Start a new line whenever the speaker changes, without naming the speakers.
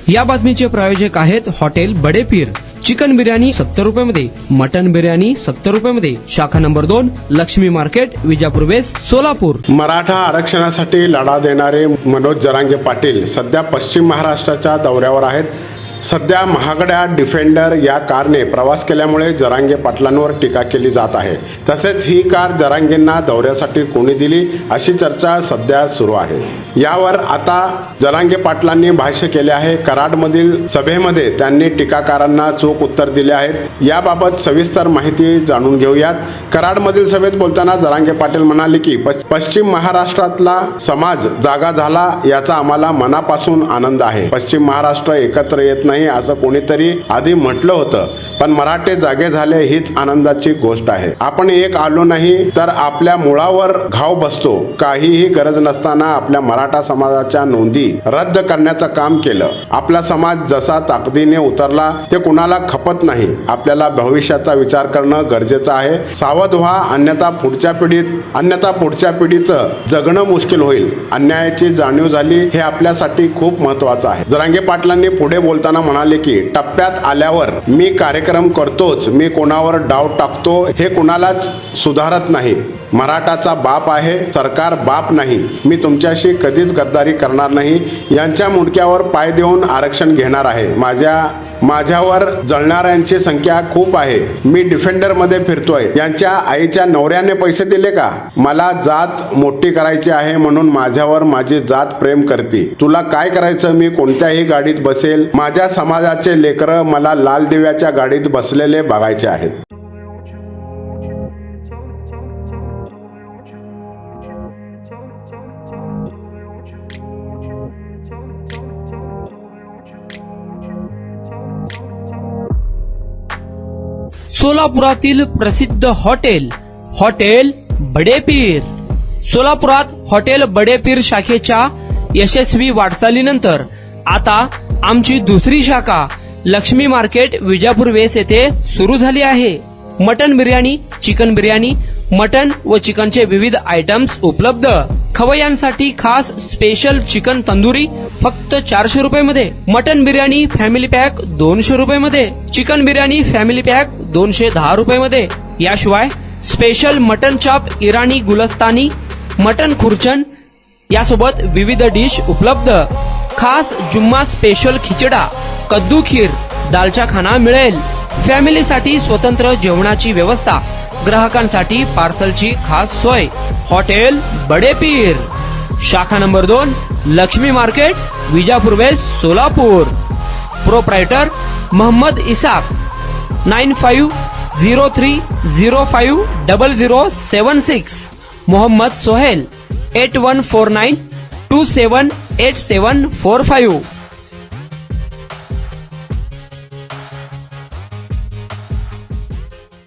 या बातमीचे प्रायोजक आहेत हॉटेल बडे पीर। चिकन बिर्याणी 70 रुपयामध्ये, मटन बिर्याणी 70 रुपयामध्ये। शाखा number 2, Lakshmi market, Vijapur west, Solapur.
Maratha आरक्षणासाठी लढा देणारे मनोज जरांगे पाटील सध्या पश्चिम महाराष्ट्राच्या दौऱ्यावर आहेत। सध्या महागड्या डिफेंडर या कारने प्रवास केल्यामुळे जरांगे पाटलांवर टीका केली जात आहे। तसेच ही कार जरांगेंना दौऱ्यासाठी कोणी दिली अशी चर्चा सध्या सुरू आहे। यावर आता जरांगे पाटलांनी भाष्य केले आहे। कराडमधील सभेमध्ये त्यांनी टीकाकारांना चोख उत्तर दिले आहेत। याबाबत सविस्तर माहिती जाणून घेऊयात। कराडमधील सभेत बोलताना जरांगे पाटील म्हणाले की पश्चिम महाराष्ट्रातला समाज जागा झाला याचा आम्हाला मनापासून आनंद आहे। पश्चिम महाराष्ट्र एकत्र येत नाही असं कोणीतरी आधी म्हटलं होतं, पण मराठे जागे झाले हीच आनंदाची गोष्ट आहे। आपण एक आलो नाही तर आपल्या मुळावर घाव बसतो। काहीही गरज नसताना आपल्या मराठा समाजाच्या नोंदी रद्द करण्याचं काम केलं। आपला समाज जसा ताकदीने उतरला ते कुणाला खपत नाही। आपल्याला भविष्याचा विचार करणं गरजेचं आहे। सावध व्हा, अन्यथा पुढच्या पिढीचं जगणं मुश्किल होईल। अन्यायाची जाणीव झाली हे आपल्यासाठी खूप महत्त्वाचं आहे। जरांगे पाटलांनी पुढे बोलताना म्हणाले की टप्प्यात आल्यावर मी कार्यक्रम करतोच, मी कोणावर डाव टाकतो हे कुणालाच सुधारत नाही। मराठाचा बाप आहे, सरकार बाप नाही। मी तुमच्याशी कधीच गद्दारी करणार नाही। यांच्या मुंडक्यावर पाय देऊन आरक्षण घेणार आहे। माझ्यावर जळणाऱ्यांची संख्या खूप आहे। मी डिफेंडर मध्ये फिरतोय। यांच्या आईच्या नवऱ्याने पैसे दिले का? मला जात मोठी करायची आहे म्हणून माझ्यावर माझी जात प्रेम करते। तुला काय करायचं? मी कोणत्याही गाडीत बसेल। माझ्या समाजाचे लेकरं मला लाल दिव्याच्या गाडीत बसलेले बघायचे आहेत।
सोलापुरातील प्रसिद्ध हॉटेल बडे पीर। सोलापुरात हॉटेल बडे पीर शाखेच्या यशस्वी वाटचालीनंतर आता आमची दुसरी शाखा लक्ष्मी मार्केट, विजापूर वेस्ट येथे सुरू झाली आहे। Mutton biryani, chicken biryani, mutton व चिकनचे विविध आयटम्स उपलब्ध। खवय्यांसाठी खास स्पेशल चिकन तंदुरी फक्त 400 रुपयामध्ये, मटन बिर्याणी फॅमिली पॅक 200 रुपयामध्ये, चिकन बिर्याणी फॅमिली पॅक 210 रुपयामध्ये। याशिवाय स्पेशल मटन चॉप, इराणी गुलस्तानी, मटन खुर्चन यासोबत विविध डिश उपलब्ध। खास जुम्मा स्पेशल खिचडा, कद्दू खीर, दालचा खाना मिळेल। फॅमिलीसाठी स्वतंत्र जेवणाची व्यवस्था, ग्राहकांसाठी पार्सलची खास सोय। हॉटेल बडे पीर, शाखा number 2, Lakshmi market, Vijapur west, Solapur. Proprietor Mohammad Isaq, 9503050076। Mohammad Sohail, 8149278745।